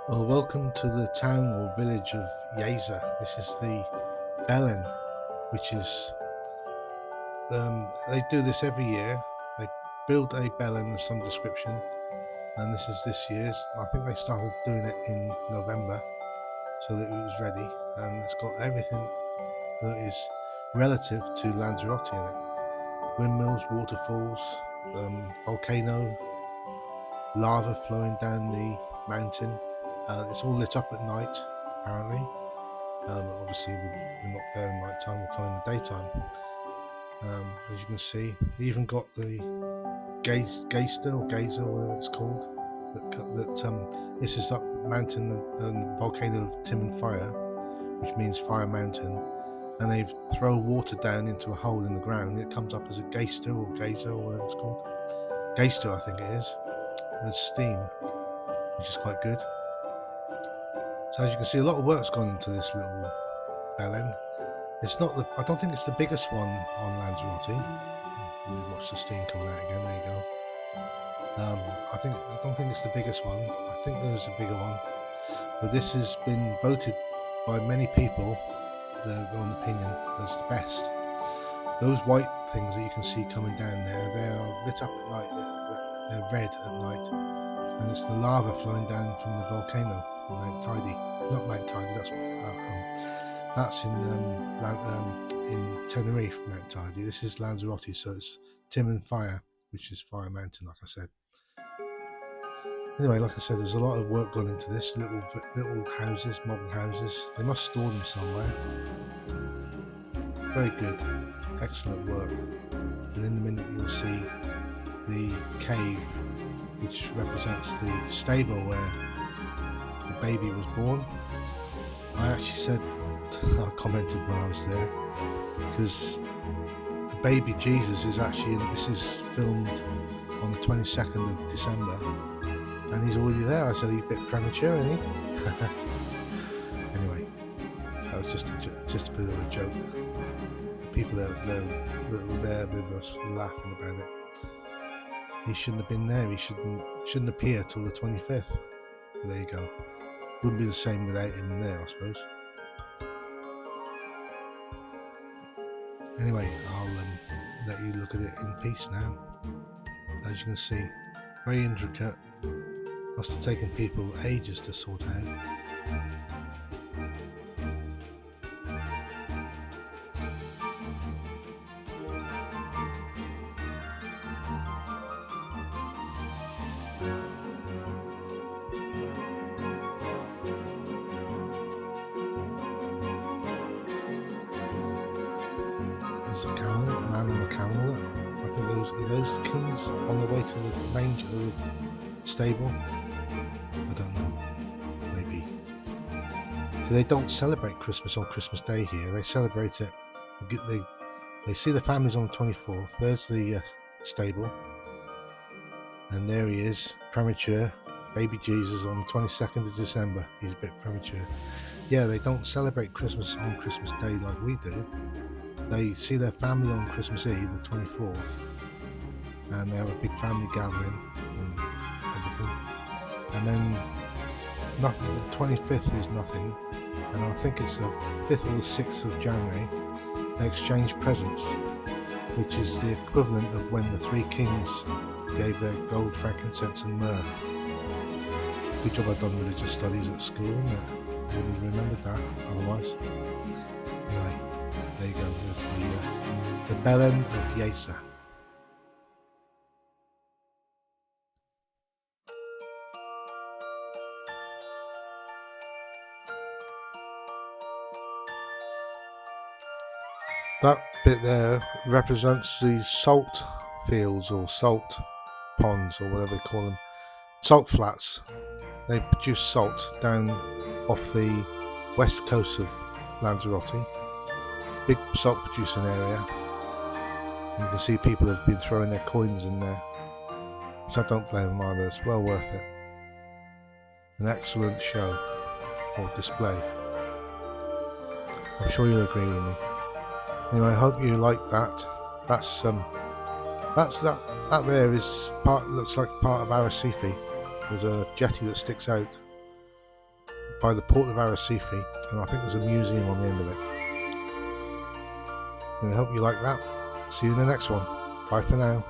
Well, welcome to the town or village of Yaiza. This is the Belen, which is, they do this every year. They build a Belen of some description, and this is this year's. I think they started doing it in November, so that it was ready, and it's got everything that is relative to Lanzarote in it. Windmills, waterfalls, volcano, lava flowing down the mountain. It's all lit up at night, apparently. Obviously, we're not there in night time, we're coming in the daytime. As you can see, they even got the Geyser or whatever it's called. This is up the mountain and volcano of Tim and Fire, which means fire mountain. And they throw water down into a hole in the ground. It comes up as a Geyser or whatever it's called. Geyser, I think it is. There's steam, which is quite good. So as you can see, a lot of work's gone into this little Belen. It's not I don't think it's the biggest one on Lanzarote. We watch the steam coming out again. There you go. I don't think it's the biggest one. I think there's a bigger one, but this has been voted by many people, their own opinion, as the best. Those white things that you can see coming down there, they are lit up at night. They're red at night, and it's the lava flowing down from the volcano. Mount Tidy, not Mount Tidy. That's in Tenerife, Mount Tidy. This is Lanzarote, so it's Tim and Fire, which is Fire Mountain, like I said. Anyway, like I said, there's a lot of work gone into this. Little houses, modern houses. They must store them somewhere. Very good, excellent work. And in a minute, you'll see the cave, which represents the stable where the baby was born. I actually I commented when I was there, because the baby Jesus is actually this is filmed on the 22nd of December, and he's already there. I said he's a bit premature, isn't he? Anyway, that was just a bit of a joke. The people that were there with us were laughing about it. He shouldn't have been there. He shouldn't appear till the 25th. But there you go. Wouldn't be the same without him in there, I suppose. Anyway, I'll let you look at it in peace now. As you can see, very intricate. Must have taken people ages to sort out. There's a camel, a man on a camel. I think are those kings on the way to the manger, the stable? I don't know. Maybe. So they don't celebrate Christmas on Christmas Day here. They celebrate it. They see the families on the 24th. There's the stable, and there he is, premature, baby Jesus on the 22nd of December. He's a bit premature. Yeah, they don't celebrate Christmas on Christmas Day like we do. They see their family on Christmas Eve, the 24th, and they have a big family gathering and everything. And then nothing, the 25th is nothing, and I think it's the 5th or the 6th of January, they exchange presents, which is the equivalent of when the three kings gave their gold, frankincense and myrrh. Good job I've done religious studies at school, isn't it? I wouldn't have remembered that otherwise. Anyway. There you go, there's the Belen of Yaiza. That bit there represents the salt fields or salt ponds or whatever they call them. Salt flats. They produce salt down off the west coast of Lanzarote. Big salt producing area, and you can see people have been throwing their coins in there, which I don't blame them either. It's well worth it. An excellent show or display. I'm sure you'll agree with me. Anyway, I hope you liked that. that there is part. Looks like part of Arrecife. There's a jetty that sticks out by the port of Arrecife, and I think there's a museum on the end of it. I hope you like that. See you in the next one. Bye for now.